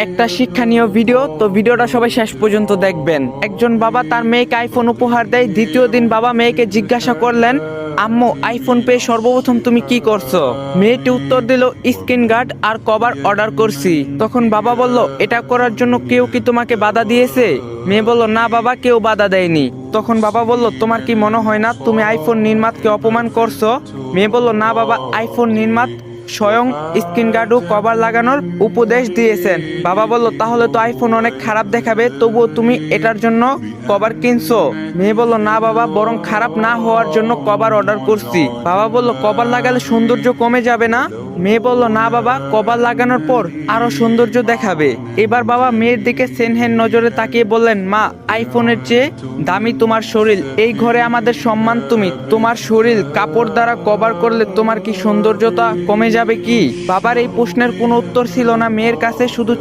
একটা শিক্ষণীয় ভিডিও, তো ভিডিওটা সবাই শেষ পর্যন্ত দেখবেন। একজন বাবা তার মেয়েকে আইফোন উপহার দেয়। দ্বিতীয় দিন বাবা মেয়েকে জিজ্ঞাসা করলেন, আম্মু আইফোন পেয়ে সর্বপ্রথম তুমি কি করছো? মেয়েটি উত্তর দিল, স্ক্রিন গার্ড আর কভার অর্ডার করছি। তখন বাবা বলল, এটা করার জন্য কেউ কি তোমাকে বাধা দিয়েছে? মেয়ে বলল, না বাবা, কেউ বাধা দেয়নি। তখন বাবা বলল, তোমার কি মনে হয় না তুমি আইফোন নির্মাতাকে অপমান করছো? মেয়ে বলল, না বাবা, আইফোন নির্মাতা স্বয়ং স্ক্রিন গার্ড ও কভার লাগানোর উপদেশ দিয়েছেন। বাবা বলল, তাহলে তো আইফোন অনেক খারাপ দেখাবে, তবুও তুমি এটার জন্য কভার কিনছো? মেয়ে বলল, না বাবা, বরং খারাপ না হওয়ার জন্য কভার অর্ডার করছি। বাবা বলল, কভার লাগালে সৌন্দর্য কমে যাবে না? মেয়ে বলল, না বাবা, কভার লাগানোর পর আরো সৌন্দর্য দেখাবে। এবার বাবা মেয়ের দিকে সেনহেন নজরে তাকিয়ে বললেন, মা, আইফোনের চেয়ে দামি তোমার শরীর। এই ঘরে আমাদের সম্মান তুমি। তোমার শরীর কাপড় দ্বারা কভার করলে তোমার কি সৌন্দর্যতা কমে যাবে কি? বাবার এই প্রশ্নের কোনো উত্তর ছিল না। মেয়ের কাছে শুধু